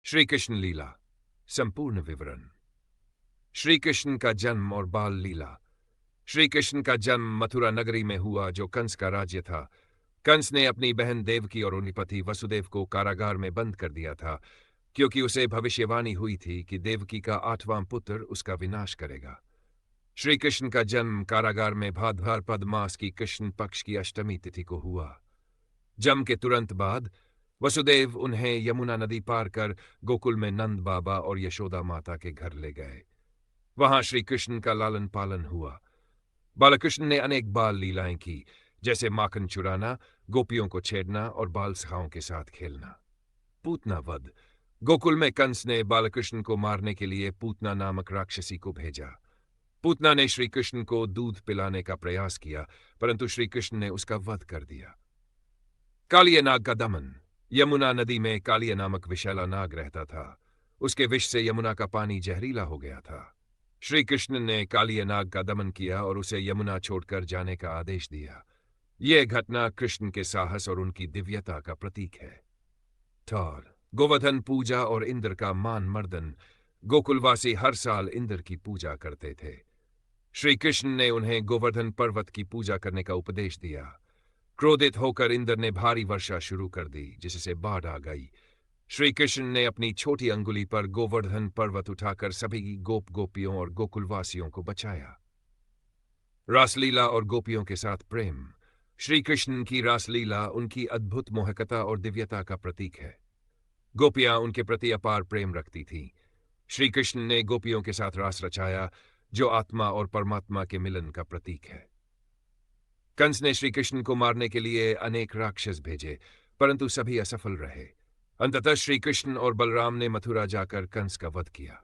श्री कृष्ण लीला संपूर्ण विवरण। श्री कृष्ण का जन्म और बाल लीला। श्री कृष्ण का जन्म मथुरा नगरी में हुआ, जो कंस का राज्य था। कंस ने अपनी बहन देवकी और उनके पति वसुदेव को कारागार में बंद कर दिया था, क्योंकि उसे भविष्यवाणी हुई थी कि देवकी का 8वां पुत्र उसका विनाश करेगा। श्री कृष्ण का जन्म कारागार में भाद्रपद मास की कृष्ण पक्ष की अष्टमी तिथि को हुआ। जन्म के तुरंत बाद वसुदेव उन्हें यमुना नदी पार कर गोकुल में नंद बाबा और यशोदा माता के घर ले गए। वहां श्री कृष्ण का लालन पालन हुआ। बालकृष्ण ने अनेक बाल लीलाएं की, जैसे माखन चुराना, गोपियों को छेड़ना और बाल सखाओं के साथ खेलना। पूतना वध। गोकुल में कंस ने बालकृष्ण को मारने के लिए पूतना नामक राक्षसी को भेजा। पूतना ने श्री कृष्ण को दूध पिलाने का प्रयास किया, परंतु श्री कृष्ण ने उसका वध कर दिया। कालिय नाग का दमन। यमुना नदी में कालिय नामक विषैला नाग रहता था। उसके विष से यमुना का पानी जहरीला हो गया था। श्री कृष्ण ने कालिय नाग का दमन किया और उसे यमुना छोड़कर जाने का आदेश दिया। यह घटना कृष्ण के साहस और उनकी दिव्यता का प्रतीक है। ठौर। गोवर्धन पूजा और इंद्र का मान मर्दन। गोकुलवासी हर साल इंद्र की पूजा करते थे। श्री कृष्ण ने उन्हें गोवर्धन पर्वत की पूजा करने का उपदेश दिया। क्रोधित होकर इंद्र ने भारी वर्षा शुरू कर दी, जिससे बाढ़ आ गई। श्री कृष्ण ने अपनी छोटी अंगुली पर गोवर्धन पर्वत उठाकर सभी गोपियों और गोकुलवासियों को बचाया। रासलीला और गोपियों के साथ प्रेम। श्री कृष्ण की रासलीला उनकी अद्भुत मोहकता और दिव्यता का प्रतीक है। गोपियां उनके प्रति अपार प्रेम रखती थीं। श्री कृष्ण ने गोपियों के साथ रास रचाया, जो आत्मा और परमात्मा के मिलन का प्रतीक है। कंस ने श्री कृष्ण को मारने के लिए अनेक राक्षस भेजे, परंतु सभी असफल रहे। अंततः श्री कृष्ण और बलराम ने मथुरा जाकर कंस का वध किया।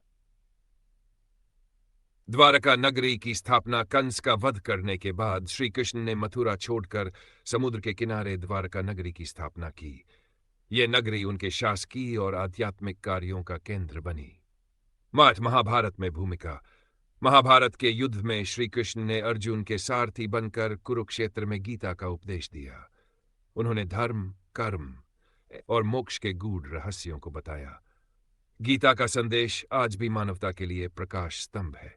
द्वारका नगरी की स्थापना। कंस का वध करने के बाद श्री कृष्ण ने मथुरा छोड़कर समुद्र के किनारे द्वारका नगरी की स्थापना की। यह नगरी उनके शासकीय और आध्यात्मिक कार्यों का केंद्र बनी। महाभारत में भूमिका। महाभारत के युद्ध में श्री कृष्ण ने अर्जुन के सारथी बनकर कुरुक्षेत्र में गीता का उपदेश दिया। उन्होंने धर्म, कर्म और मोक्ष के गूढ़ रहस्यों को बताया। गीता का संदेश आज भी मानवता के लिए प्रकाश स्तंभ है।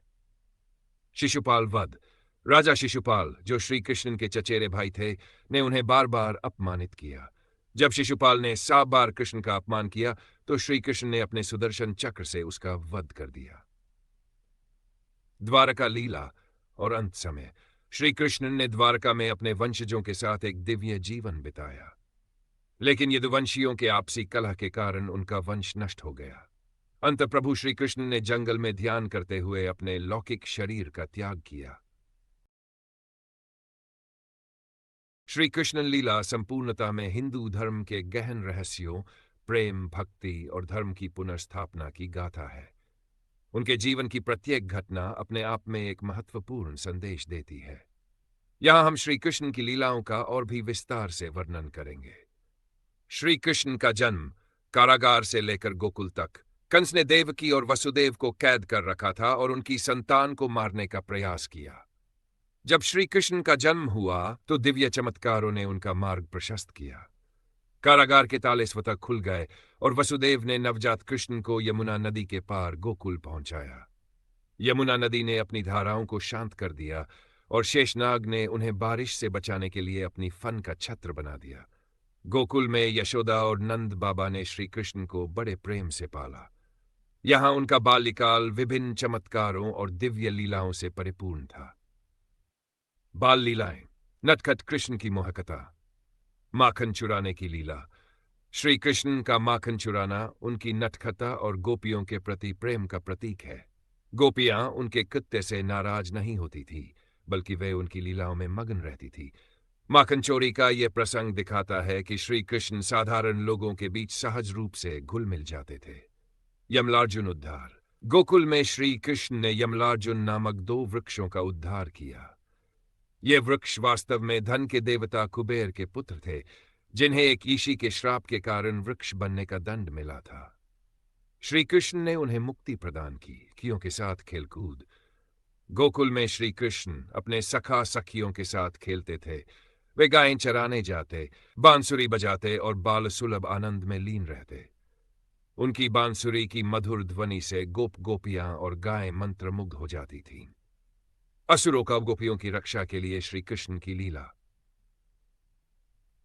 शिशुपाल वध। राजा शिशुपाल, जो श्री कृष्ण के चचेरे भाई थे, ने उन्हें बार बार अपमानित किया। जब शिशुपाल ने 7 बार कृष्ण का अपमान किया, तो श्री कृष्ण ने अपने सुदर्शन चक्र से उसका वध कर दिया। द्वारका लीला और अंत समय। श्री कृष्ण ने द्वारका में अपने वंशजों के साथ एक दिव्य जीवन बिताया, लेकिन यदुवंशियों के आपसी कलह के कारण उनका वंश नष्ट हो गया। अंत प्रभु श्री कृष्ण ने जंगल में ध्यान करते हुए अपने लौकिक शरीर का त्याग किया। श्री कृष्ण लीला संपूर्णता में हिंदू धर्म के गहन रहस्यों, प्रेम, भक्ति और धर्म की पुनर्स्थापना की गाथा है। उनके जीवन की प्रत्येक घटना अपने आप में एक महत्वपूर्ण संदेश देती है। यहां हम श्री कृष्ण की लीलाओं का और भी विस्तार से वर्णन करेंगे। श्री कृष्ण का जन्म। कारागार से लेकर गोकुल तक कंस ने देवकी और वसुदेव को कैद कर रखा था और उनकी संतान को मारने का प्रयास किया। जब श्री कृष्ण का जन्म हुआ, तो दिव्य चमत्कारों ने उनका मार्ग प्रशस्त किया। कारागार के ताले स्वतः खुल गए और वसुदेव ने नवजात कृष्ण को यमुना नदी के पार गोकुल पहुंचाया। यमुना नदी ने अपनी धाराओं को शांत कर दिया और शेषनाग ने उन्हें बारिश से बचाने के लिए अपनी फन का छत्र बना दिया। गोकुल में यशोदा और नंद बाबा ने श्री कृष्ण को बड़े प्रेम से पाला। यहां उनका बाल्यकाल विभिन्न चमत्कारों और दिव्य लीलाओं से परिपूर्ण था। बाल लीलाएं। नटखट कृष्ण की मोहकता। माखन चुराने की लीला। श्री कृष्ण का माखन चुराना उनकी नटखटा और गोपियों के प्रति प्रेम का प्रतीक है। गोपियां उनके कृत्य से नाराज नहीं होती थी, बल्कि वे उनकी लीलाओं में मगन रहती थी। माखन चोरी का यह प्रसंग दिखाता है कि श्री कृष्ण साधारण लोगों के बीच सहज रूप से घुल मिल जाते थे। यमलार्जुन उद्धार। गोकुल में श्री कृष्ण ने यमलार्जुन नामक 2 वृक्षों का उद्धार किया। ये वृक्ष वास्तव में धन के देवता कुबेर के पुत्र थे, जिन्हें एक ईशी के श्राप के कारण वृक्ष बनने का दंड मिला था। श्री कृष्ण ने उन्हें मुक्ति प्रदान की, सखियों के साथ खेलकूद। गोकुल में श्री कृष्ण अपने सखा सखियों के साथ खेलते थे। वे गायें चराने जाते, बांसुरी बजाते और बाल सुलभ आनंद में लीन रहते। उनकी बांसुरी की मधुर ध्वनि से गोप गोपियां और गायें मंत्रमुग्ध हो जाती थीं। असुरों का गोपियों की रक्षा के लिए श्री कृष्ण की लीला।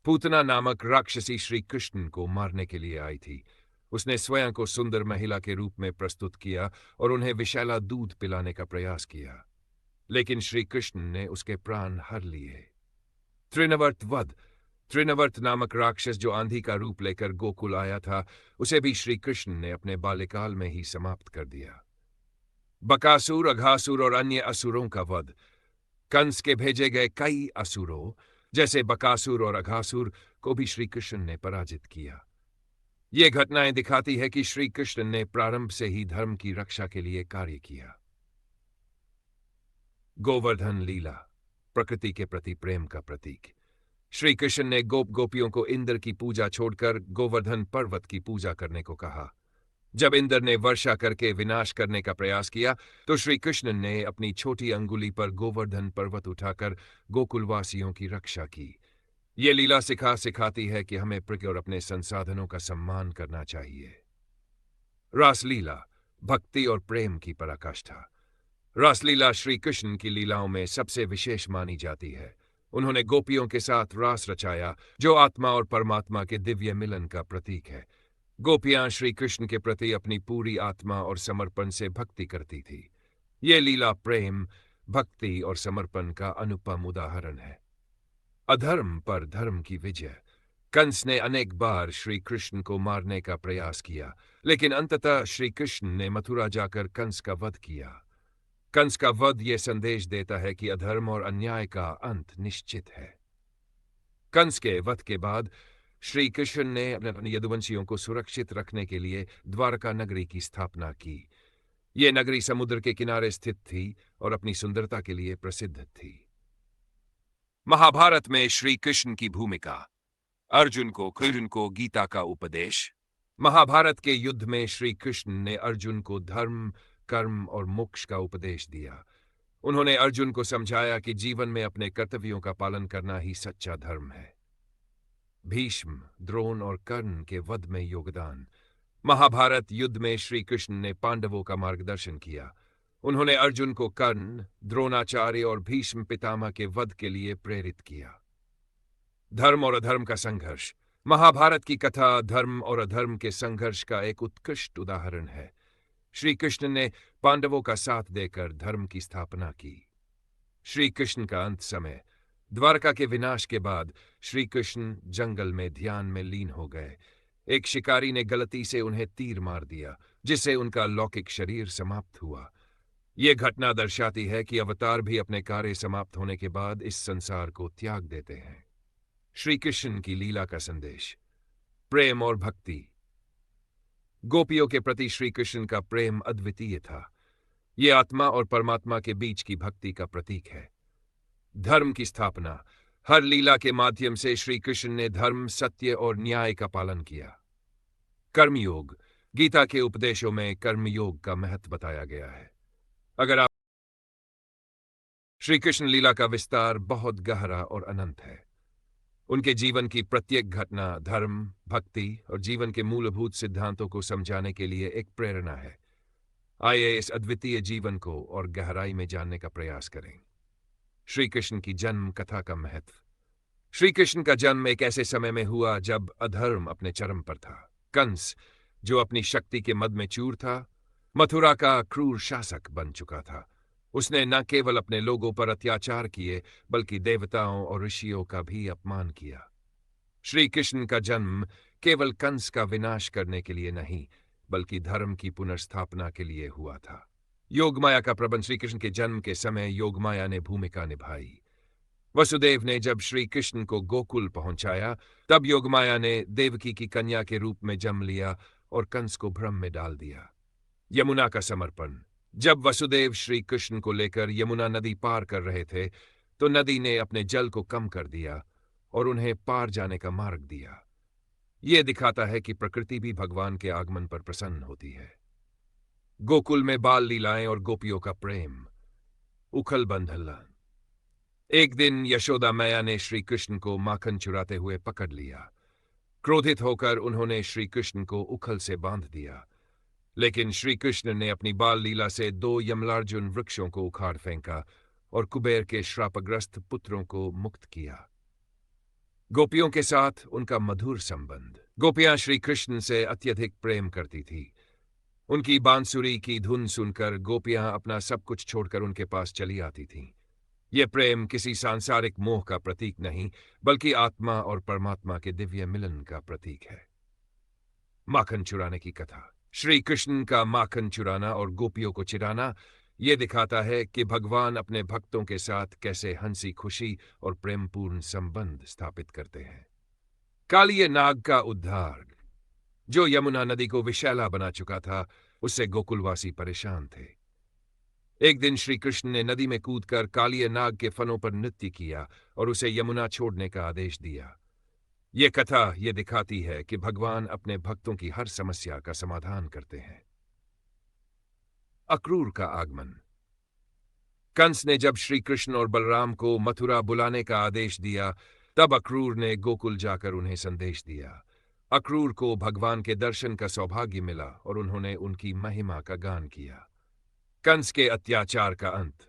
पूतना नामक राक्षसी श्री कृष्ण को मारने के लिए आई थी। उसने स्वयं को सुंदर महिला के रूप में प्रस्तुत किया और उन्हें विषैला दूध पिलाने का प्रयास किया, लेकिन श्री कृष्ण ने उसके प्राण हर लिए। त्रिनवर्त वध। त्रिनवर्त नामक राक्षस जो आंधी का रूप लेकर गोकुल आया था, उसे भी श्री कृष्ण ने अपने बाल्यकाल में ही समाप्त कर दिया। बकासुर, अघासुर और अन्य असुरों का वध। कंस के भेजे गए कई असुरों जैसे बकासुर और अघासुर को भी श्री कृष्ण ने पराजित किया। ये घटनाएं दिखाती है कि श्री कृष्ण ने प्रारंभ से ही धर्म की रक्षा के लिए कार्य किया। गोवर्धन लीला, प्रकृति के प्रति प्रेम का प्रतीक। श्री कृष्ण ने गोप गोपियों को इंद्र की पूजा छोड़कर गोवर्धन पर्वत की पूजा करने को कहा। जब इंद्र ने वर्षा करके विनाश करने का प्रयास किया, तो श्री कृष्ण ने अपनी छोटी अंगुली पर गोवर्धन पर्वत उठाकर गोकुलवासियों की रक्षा की। ये लीला सिखाती है कि हमें प्रकृति और अपने संसाधनों का सम्मान करना चाहिए। रासलीला, भक्ति और प्रेम की पराकाष्ठा। रासलीला श्री कृष्ण की लीलाओं में सबसे विशेष मानी जाती है। उन्होंने गोपियों के साथ रास रचाया, जो आत्मा और परमात्मा के दिव्य मिलन का प्रतीक है। गोपियां श्री कृष्ण के प्रति अपनी पूरी आत्मा और समर्पण से भक्ति करती थी। ये लीला प्रेम, भक्ति और समर्पण का अनुपम उदाहरण है। अधर्म पर धर्म की विजय। कंस ने अनेक बार श्री कृष्ण को मारने का प्रयास किया, लेकिन अंततः श्री कृष्ण ने मथुरा जाकर कंस का वध किया। कंस का वध यह संदेश देता है कि अधर्म और अन्याय का अंत निश्चित है। कंस के वध के बाद श्री कृष्ण ने अपने यदुवंशियों को सुरक्षित रखने के लिए द्वारका नगरी की स्थापना की। यह नगरी समुद्र के किनारे स्थित थी और अपनी सुंदरता के लिए प्रसिद्ध थी। महाभारत में श्री कृष्ण की भूमिका। अर्जुन को कृष्ण को गीता का उपदेश। महाभारत के युद्ध में श्री कृष्ण ने अर्जुन को धर्म, कर्म और मोक्ष का उपदेश दिया। उन्होंने अर्जुन को समझाया कि जीवन में अपने कर्तव्यों का पालन करना ही सच्चा धर्म है। भीष्म, द्रोण और कर्ण के वध में योगदान। महाभारत युद्ध में श्री कृष्ण ने पांडवों का मार्गदर्शन किया। उन्होंने अर्जुन को कर्ण, द्रोणाचार्य और भीष्म पितामह के वध के लिए प्रेरित किया। धर्म और अधर्म का संघर्ष। महाभारत की कथा धर्म और अधर्म के संघर्ष का एक उत्कृष्ट उदाहरण है। श्री कृष्ण ने पांडवों का साथ देकर धर्म की स्थापना की। श्री कृष्ण का अंत समय। द्वारका के विनाश के बाद श्री कृष्ण जंगल में ध्यान में लीन हो गए। एक शिकारी ने गलती से उन्हें तीर मार दिया, जिससे उनका लौकिक शरीर समाप्त हुआ। यह घटना दर्शाती है कि अवतार भी अपने कार्य समाप्त होने के बाद इस संसार को त्याग देते हैं। श्री कृष्ण की लीला का संदेश। प्रेम और भक्ति। गोपियों के प्रति श्री कृष्ण का प्रेम अद्वितीय था। यह आत्मा और परमात्मा के बीच की भक्ति का प्रतीक है। धर्म की स्थापना। हर लीला के माध्यम से श्री कृष्ण ने धर्म, सत्य और न्याय का पालन किया। कर्मयोग। गीता के उपदेशों में कर्मयोग का महत्व बताया गया है। अगर आप श्री कृष्ण लीला का विस्तार बहुत गहरा और अनंत है। उनके जीवन की प्रत्येक घटना धर्म, भक्ति और जीवन के मूलभूत सिद्धांतों को समझाने के लिए एक प्रेरणा है। आइए इस अद्वितीय जीवन को और गहराई में जानने का प्रयास करें। श्री कृष्ण की जन्म कथा का महत्व। श्री कृष्ण का जन्म एक ऐसे समय में हुआ जब अधर्म अपने चरम पर था। कंस, जो अपनी शक्ति के मद में चूर था, मथुरा का क्रूर शासक बन चुका था। उसने न केवल अपने लोगों पर अत्याचार किए, बल्कि देवताओं और ऋषियों का भी अपमान किया। श्री कृष्ण का जन्म केवल कंस का विनाश करने के लिए नहीं, बल्कि धर्म की पुनर्स्थापना के लिए हुआ था। योगमाया का प्रबंध। श्री कृष्ण के जन्म के समय योगमाया ने भूमिका निभाई। वसुदेव ने जब श्री कृष्ण को गोकुल पहुंचाया, तब योगमाया ने देवकी की कन्या के रूप में जन्म लिया और कंस को भ्रम में डाल दिया। यमुना का समर्पण। जब वसुदेव श्री कृष्ण को लेकर यमुना नदी पार कर रहे थे, तो नदी ने अपने जल को कम कर दिया और उन्हें पार जाने का मार्ग दिया। यह दिखाता है कि प्रकृति भी भगवान के आगमन पर प्रसन्न होती है। गोकुल में बाल लीलाएं और गोपियों का प्रेम। उखल बंधल। एक दिन यशोदा मैया ने श्री कृष्ण को माखन चुराते हुए पकड़ लिया। क्रोधित होकर उन्होंने श्री कृष्ण को उखल से बांध दिया, लेकिन श्री कृष्ण ने अपनी बाल लीला से 2 यमलार्जुन वृक्षों को उखाड़ फेंका और कुबेर के श्रापग्रस्त पुत्रों को मुक्त किया। गोपियों के साथ उनका मधुर संबंध। गोपियां श्री कृष्ण से अत्यधिक प्रेम करती थी। उनकी बांसुरी की धुन सुनकर गोपियां अपना सब कुछ छोड़कर उनके पास चली आती थीं। यह प्रेम किसी सांसारिक मोह का प्रतीक नहीं, बल्कि आत्मा और परमात्मा के दिव्य मिलन का प्रतीक है। माखन चुराने की कथा। श्री कृष्ण का माखन चुराना और गोपियों को चिढ़ाना यह दिखाता है कि भगवान अपने भक्तों के साथ कैसे हंसी खुशी और प्रेमपूर्ण संबंध स्थापित करते हैं। कालिय नाग का उद्धार। जो यमुना नदी को विषैला बना चुका था, उससे गोकुलवासी परेशान थे। एक दिन श्री कृष्ण ने नदी में कूदकर कालिय नाग के फनों पर नृत्य किया और उसे यमुना छोड़ने का आदेश दिया। ये कथा ये दिखाती है कि भगवान अपने भक्तों की हर समस्या का समाधान करते हैं। अक्रूर का आगमन। कंस ने जब श्री कृष्ण और बलराम को मथुरा बुलाने का आदेश दिया, तब अक्रूर ने गोकुल जाकर उन्हें संदेश दिया। अक्रूर को भगवान के दर्शन का सौभाग्य मिला और उन्होंने उनकी महिमा का गान किया। कंस के अत्याचार का अंत।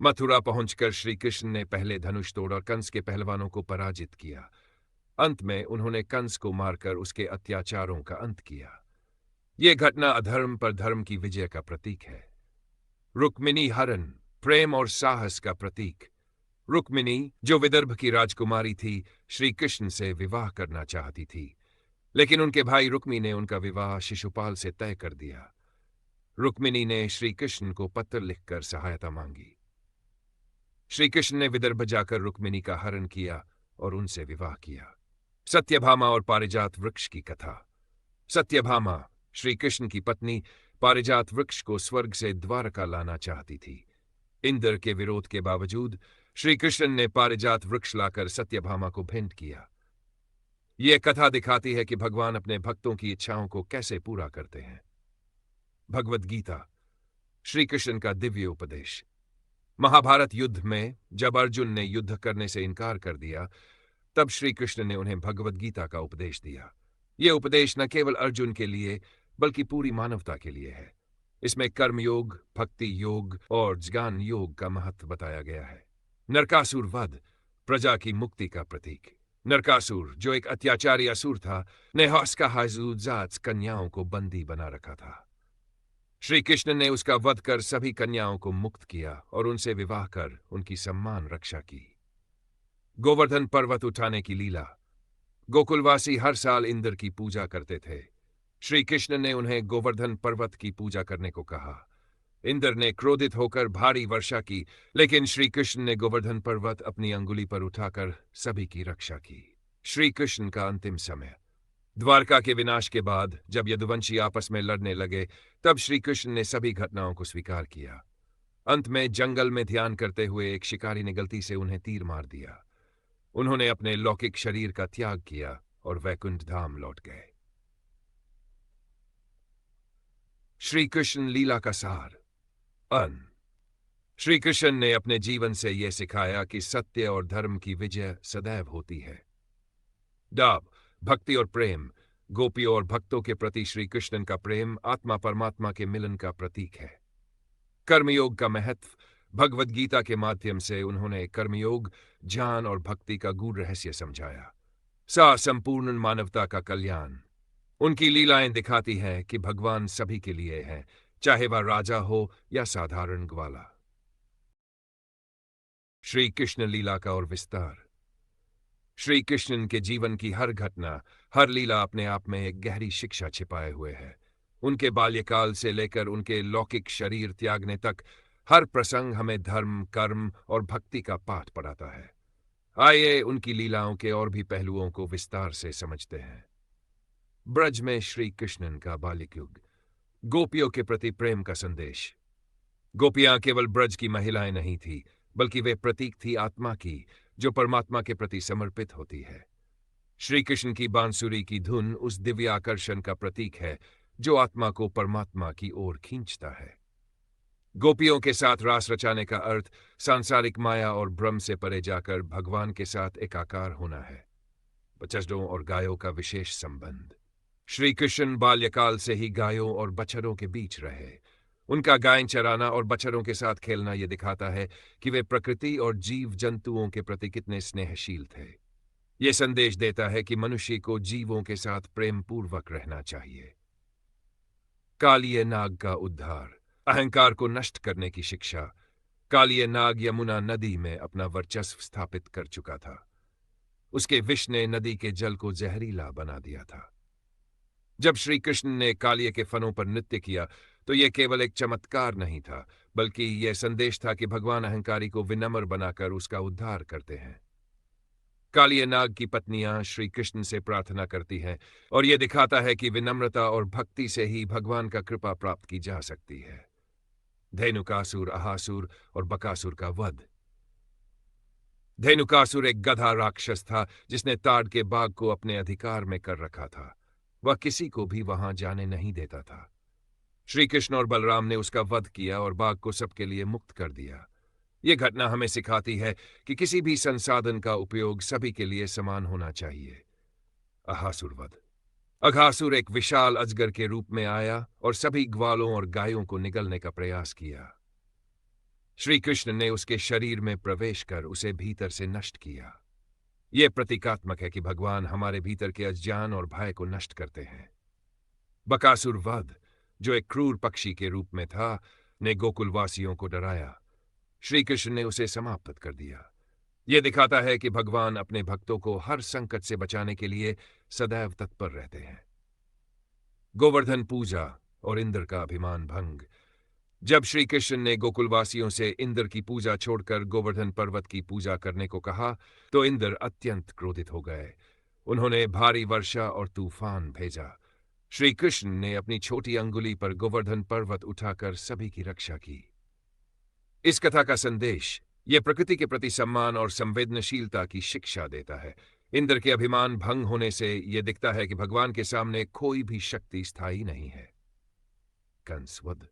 मथुरा पहुंचकर श्री कृष्ण ने पहले धनुष तोड़ और कंस के पहलवानों को पराजित किया। अंत में उन्होंने कंस को मारकर उसके अत्याचारों का अंत किया। यह घटना अधर्म पर धर्म की विजय का प्रतीक है। रुक्मिणी हरण, प्रेम और साहस का प्रतीक। रुक्मिणी, जो विदर्भ की राजकुमारी थी, श्री कृष्ण से विवाह करना चाहती थी, लेकिन उनके भाई रुक्मी ने उनका विवाह शिशुपाल से तय कर दिया। रुक्मिणी ने श्री कृष्ण को पत्र लिखकर सहायता मांगी। श्री कृष्ण ने विदर्भ जाकर रुक्मिणी का हरण किया और उनसे विवाह किया। सत्यभामा और पारिजात वृक्ष की कथा। सत्यभामा, श्री कृष्ण की पत्नी, पारिजात वृक्ष को स्वर्ग से द्वारका लाना चाहती थी। इंद्र के विरोध के बावजूद श्री कृष्ण ने पारिजात वृक्ष लाकर सत्यभामा को भेंट किया। यह कथा दिखाती है कि भगवान अपने भक्तों की इच्छाओं को कैसे पूरा करते हैं। भगवद गीता, श्री कृष्ण का दिव्य उपदेश। महाभारत युद्ध में जब अर्जुन ने युद्ध करने से इनकार कर दिया, तब श्री कृष्ण ने उन्हें भगवद गीता का उपदेश दिया। यह उपदेश न केवल अर्जुन के लिए बल्कि पूरी मानवता के लिए है। इसमें कर्मयोग, भक्ति योग और ज्ञान योग का महत्व बताया गया है। नरकासुर वध, प्रजा की मुक्ति का प्रतीक। नरकासुर, जो एक अत्याचारी असुर था, ने हौस्का हाजूजात कन्याओं को बंदी बना रखा था। श्री कृष्ण ने उसका वध कर सभी कन्याओं को मुक्त किया और उनसे विवाह कर उनकी सम्मान रक्षा की। गोवर्धन पर्वत उठाने की लीला। गोकुलवासी हर साल इंद्र की पूजा करते थे। श्री कृष्ण ने उन्हें गोवर्धन पर्वत की पूजा करने को कहा। इंद्र ने क्रोधित होकर भारी वर्षा की, लेकिन श्री कृष्ण ने गोवर्धन पर्वत अपनी अंगुली पर उठाकर सभी की रक्षा की। श्री कृष्ण का अंतिम समय। द्वारका के विनाश के बाद जब यदुवंशी आपस में लड़ने लगे, तब श्री कृष्ण ने सभी घटनाओं को स्वीकार किया। अंत में जंगल में ध्यान करते हुए एक शिकारी ने गलती से उन्हें तीर मार दिया। उन्होंने अपने लौकिक शरीर का त्याग किया और वैकुंठ धाम लौट गए। श्री कृष्ण लीला का सार। श्री कृष्ण ने अपने जीवन से यह सिखाया कि सत्य और धर्म की विजय सदैव होती है। डाब, भक्ति और प्रेम। गोपियों और भक्तों के प्रति श्री कृष्ण का प्रेम आत्मा परमात्मा के मिलन का प्रतीक है। कर्मयोग का महत्व। भगवद गीता के माध्यम से उन्होंने कर्मयोग, ज्ञान और भक्ति का गूढ़ रहस्य समझाया। संपूर्ण मानवता का कल्याण। उनकी लीलाएं दिखाती हैं कि भगवान सभी के लिए हैं, चाहे वह राजा हो या साधारण ग्वाला। श्री कृष्ण लीला का और विस्तार। श्री कृष्ण के जीवन की हर घटना, हर लीला अपने आप में एक गहरी शिक्षा छिपाए हुए है। उनके बाल्यकाल से लेकर उनके लौकिक शरीर त्यागने तक हर प्रसंग हमें धर्म, कर्म और भक्ति का पाठ पढ़ाता है। आइए उनकी लीलाओं के और भी पहलुओं को विस्तार से समझते हैं। ब्रज में श्री कृष्ण का बालिक युग। गोपियों के प्रति प्रेम का संदेश। गोपियां केवल ब्रज की महिलाएं नहीं थी, बल्कि वे प्रतीक थी आत्मा की, जो परमात्मा के प्रति समर्पित होती है। श्री कृष्ण की बांसुरी की धुन उस दिव्य आकर्षण का प्रतीक है जो आत्मा को परमात्मा की ओर खींचता है। गोपियों के साथ रास रचाने का अर्थ सांसारिक माया और भ्रम से परे जाकर भगवान के साथ एकाकार होना है। बछड़ों और गायों का विशेष संबंध। श्री कृष्ण बाल्यकाल से ही गायों और बछड़ों के बीच रहे। उनका गाय चराना और बछड़ों के साथ खेलना यह दिखाता है कि वे प्रकृति और जीव जंतुओं के प्रति कितने स्नेहशील थे। यह संदेश देता है कि मनुष्य को जीवों के साथ प्रेम पूर्वक रहना चाहिए। कालिय नाग का उद्धार, अहंकार को नष्ट करने की शिक्षा। कालिय नाग यमुना नदी में अपना वर्चस्व स्थापित कर चुका था। उसके विष ने नदी के जल को जहरीला बना दिया था। जब श्री कृष्ण ने कालिय के फनों पर नृत्य किया तो यह केवल एक चमत्कार नहीं था, बल्कि यह संदेश था कि भगवान अहंकारी को विनम्र बनाकर उसका उद्धार करते हैं। कालिय नाग की पत्नियां श्री कृष्ण से प्रार्थना करती हैं और यह दिखाता है कि विनम्रता और भक्ति से ही भगवान का कृपा प्राप्त की जा सकती है। धेनुकासुर, अहासुर और बकासुर का वध। धेनुकासुर एक गधा राक्षस था जिसने ताड़ के बाग को अपने अधिकार में कर रखा था। वह किसी को भी वहां जाने नहीं देता था। श्री कृष्ण और बलराम ने उसका वध किया और बाग को सबके लिए मुक्त कर दिया। यह घटना हमें सिखाती है कि किसी भी संसाधन का उपयोग सभी के लिए समान होना चाहिए। अहासुर वध। अघासुर एक विशाल अजगर के रूप में आया और सभी ग्वालों और गायों को निगलने का प्रयास किया। श्री कृष्ण ने उसके शरीर में प्रवेश कर उसे भीतर से नष्ट किया। यह प्रतीकात्मक है कि भगवान हमारे भीतर के अज्ञान और भय को नष्ट करते हैं। बकासुर वध, जो एक क्रूर पक्षी के रूप में था, ने गोकुलवासियों को डराया। श्री कृष्ण ने उसे समाप्त कर दिया। यह दिखाता है कि भगवान अपने भक्तों को हर संकट से बचाने के लिए सदैव तत्पर रहते हैं। गोवर्धन पूजा और इंद्र का अभिमान भंग। जब श्री कृष्ण ने गोकुलवासियों से इंद्र की पूजा छोड़कर गोवर्धन पर्वत की पूजा करने को कहा तो इंद्र अत्यंत क्रोधित हो गए। उन्होंने भारी वर्षा और तूफान भेजा। श्री कृष्ण ने अपनी छोटी अंगुली पर गोवर्धन पर्वत उठाकर सभी की रक्षा की। इस कथा का संदेश यह प्रकृति के प्रति सम्मान और संवेदनशीलता की शिक्षा देता है। इंद्र के अभिमान भंग होने से यह दिखता है कि भगवान के सामने कोई भी शक्ति स्थायी नहीं है। कंस वध।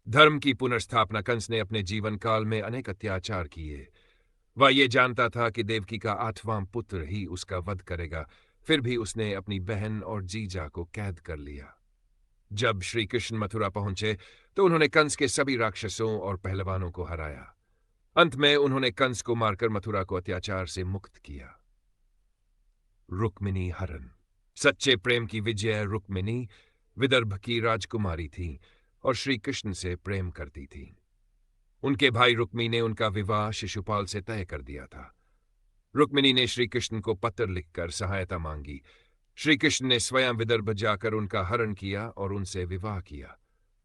धर्म की पुनर्स्थापना। कंस ने अपने जीवन काल में अनेक अत्याचार किए। वह यह जानता था कि देवकी का 8वां पुत्र ही उसका वध करेगा, फिर भी उसने अपनी बहन और जीजा को कैद कर लिया। जब श्री कृष्ण मथुरा पहुंचे तो उन्होंने कंस के सभी राक्षसों और पहलवानों को हराया। अंत में उन्होंने कंस को मारकर मथुरा को अत्याचार से मुक्त किया। रुक्मिणी हरण। सच्चे प्रेम की विजय रुक्मिणी विदर्भ की राजकुमारी थी और श्री कृष्ण से प्रेम करती थी। उनके भाई रुक्मी ने उनका विवाह शिशुपाल से तय कर दिया था। रुक्मिणी ने श्री कृष्ण को पत्र लिखकर सहायता मांगी। श्री कृष्ण ने स्वयं विदर्भ जाकर उनका हरण किया और उनसे विवाह किया।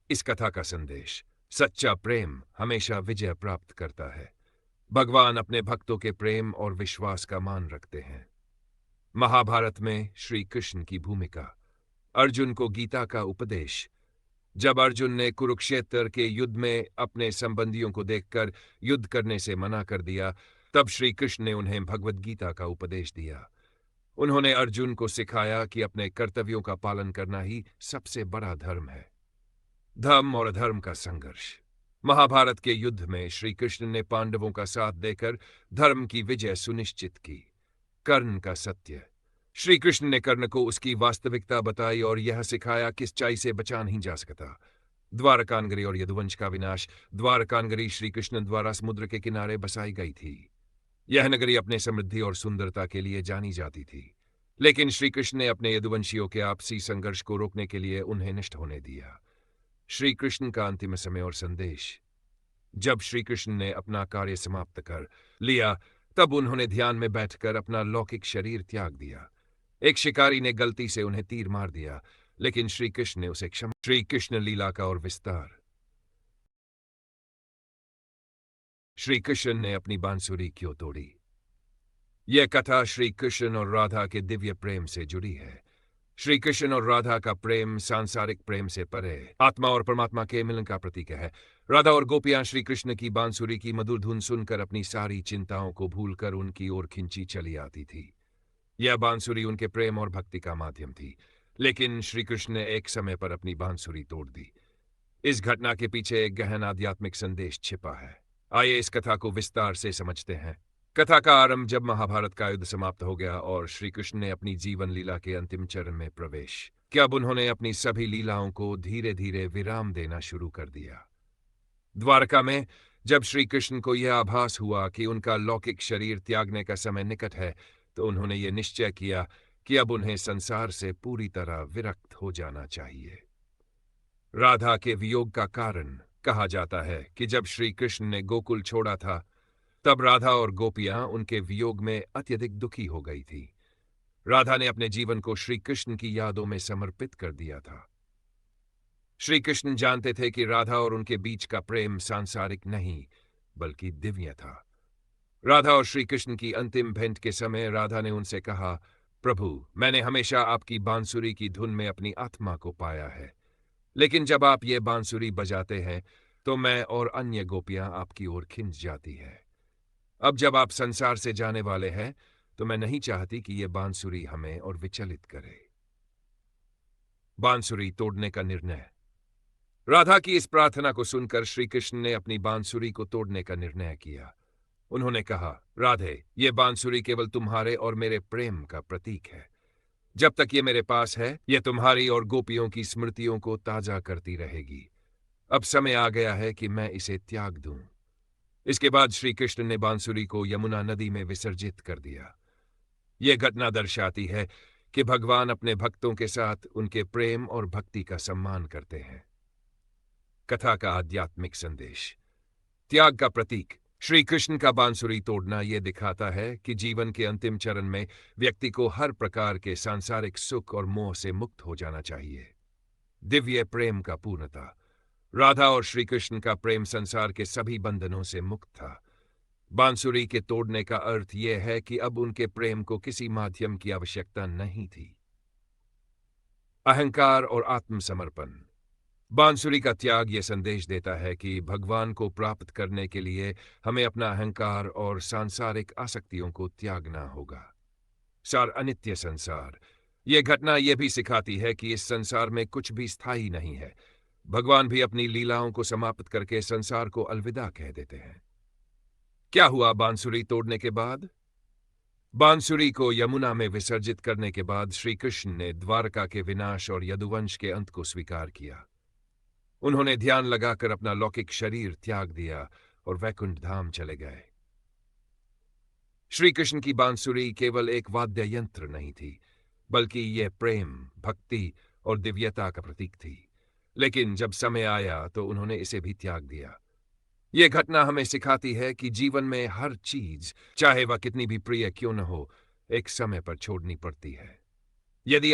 इस कथा का संदेश, सच्चा प्रेम हमेशा विजय प्राप्त करता है। भगवान अपने भक्तों के प्रेम और विश्वास का मान रखते हैं। महाभारत में श्री कृष्ण की भूमिका। अर्जुन को गीता का उपदेश। जब अर्जुन ने कुरुक्षेत्र के युद्ध में अपने संबंधियों को देखकर युद्ध करने से मना कर दिया, तब श्री कृष्ण ने उन्हें भगवद गीता का उपदेश दिया। उन्होंने अर्जुन को सिखाया कि अपने कर्तव्यों का पालन करना ही सबसे बड़ा धर्म है। धर्म और अधर्म का संघर्ष। महाभारत के युद्ध में श्री कृष्ण ने पांडवों का साथ देकर धर्म की विजय सुनिश्चित की। कर्ण का सत्य। श्री कृष्ण ने कर्ण को उसकी वास्तविकता बताई और यह सिखाया कि सच्चाई से बचा नहीं जा सकता। द्वारकानगरी और यदुवंश का विनाश। द्वारकानगरी श्री कृष्ण द्वारा समुद्र के किनारे बसाई गई थी। यह नगरी अपने समृद्धि और सुंदरता के लिए जानी जाती थी, लेकिन श्री कृष्ण ने अपने यदुवंशियों के आपसी संघर्ष को रोकने के लिए उन्हें नष्ट होने दिया। श्री कृष्ण का अंतिम समय और संदेश। जब श्री कृष्ण ने अपना कार्य समाप्त कर लिया तब उन्होंने ध्यान में बैठकर अपना लौकिक शरीर त्याग दिया। एक शिकारी ने गलती से उन्हें तीर मार दिया, लेकिन श्री कृष्ण ने उसे क्षमा। श्री कृष्ण लीला का और विस्तार। श्री कृष्ण ने अपनी बांसुरी क्यों तोड़ी? यह कथा श्री कृष्ण और राधा के दिव्य प्रेम से जुड़ी है। श्री कृष्ण और राधा का प्रेम सांसारिक प्रेम से परे आत्मा और परमात्मा के मिलन का प्रतीक है। राधा और गोपियां श्री कृष्ण की बांसुरी की मधुर धुन सुनकर अपनी सारी चिंताओं को भूलकर उनकी ओर खिंची चली आती थी। यह बांसुरी उनके प्रेम और भक्ति का माध्यम थी, लेकिन श्री कृष्ण ने एक समय पर अपनी बांसुरी तोड़ दी। इस घटना के पीछे एक गहन आध्यात्मिक संदेश छिपा है। आइए इस कथा को विस्तार से समझते हैं। कथा का आरंभ जब महाभारत का युद्ध समाप्त हो गया और श्री कृष्ण ने अपनी जीवन लीला के अंतिम चरण में प्रवेश किया। अब उन्होंने अपनी सभी लीलाओं को धीरे धीरे विराम देना शुरू कर दिया। द्वारका में जब श्री कृष्ण को यह आभास हुआ कि उनका लौकिक शरीर त्यागने का समय निकट है, तो उन्होंने ये निश्चय किया कि अब उन्हें संसार से पूरी तरह विरक्त हो जाना चाहिए। राधा के वियोग का कारण कहा जाता है कि जब श्री कृष्ण ने गोकुल छोड़ा था, तब राधा और गोपियां उनके वियोग में अत्यधिक दुखी हो गई थी। राधा ने अपने जीवन को श्री कृष्ण की यादों में समर्पित कर दिया था। श्री कृष्ण जानते थे कि राधा और उनके बीच का प्रेम सांसारिक नहीं बल्कि दिव्य था। राधा और श्री कृष्ण की अंतिम भेंट के समय राधा ने उनसे कहा, प्रभु, मैंने हमेशा आपकी बांसुरी की धुन में अपनी आत्मा को पाया है, लेकिन जब आप ये बांसुरी बजाते हैं तो मैं और अन्य गोपियां आपकी ओर खिंच जाती है। अब जब आप संसार से जाने वाले हैं तो मैं नहीं चाहती कि ये बांसुरी हमें और विचलित करे। बांसुरी तोड़ने का निर्णय। राधा की इस प्रार्थना को सुनकर श्री कृष्ण ने अपनी बांसुरी को तोड़ने का निर्णय किया। उन्होंने कहा, राधे, ये बांसुरी केवल तुम्हारे और मेरे प्रेम का प्रतीक है। जब तक ये मेरे पास है, यह तुम्हारी और गोपियों की स्मृतियों को ताजा करती रहेगी। अब समय आ गया है कि मैं इसे त्याग दूं। इसके बाद श्री कृष्ण ने बांसुरी को यमुना नदी में विसर्जित कर दिया। यह घटना दर्शाती है कि भगवान अपने भक्तों के साथ उनके प्रेम और भक्ति का सम्मान करते हैं। कथा का आध्यात्मिक संदेश। त्याग का प्रतीक। श्री कृष्ण का बांसुरी तोड़ना यह दिखाता है कि जीवन के अंतिम चरण में व्यक्ति को हर प्रकार के सांसारिक सुख और मोह से मुक्त हो जाना चाहिए। दिव्य प्रेम का पूर्णता। राधा और श्री कृष्ण का प्रेम संसार के सभी बंधनों से मुक्त था। बांसुरी के तोड़ने का अर्थ यह है कि अब उनके प्रेम को किसी माध्यम की आवश्यकता नहीं थी। अहंकार और आत्मसमर्पण। बांसुरी का त्याग यह संदेश देता है कि भगवान को प्राप्त करने के लिए हमें अपना अहंकार और सांसारिक आसक्तियों को त्यागना होगा। सार अनित्य संसार। यह घटना यह भी सिखाती है कि इस संसार में कुछ भी स्थायी नहीं है। भगवान भी अपनी लीलाओं को समाप्त करके संसार को अलविदा कह देते हैं। क्या हुआ बांसुरी तोड़ने के बाद? बांसुरी को यमुना में विसर्जित करने के बाद श्री कृष्ण ने द्वारका के विनाश और यदुवंश के अंत को स्वीकार किया। उन्होंने ध्यान लगाकर अपना लौकिक शरीर त्याग दिया और वैकुंठ धाम चले गए। श्री कृष्ण की बांसुरी केवल एक वाद्य यंत्र नहीं थी, बल्कि यह प्रेम, भक्ति और दिव्यता का प्रतीक थी। लेकिन जब समय आया तो उन्होंने इसे भी त्याग दिया। यह घटना हमें सिखाती है कि जीवन में हर चीज, चाहे वह कितनी भी प्रिय क्यों न हो, एक समय पर छोड़नी पड़ती है। यदि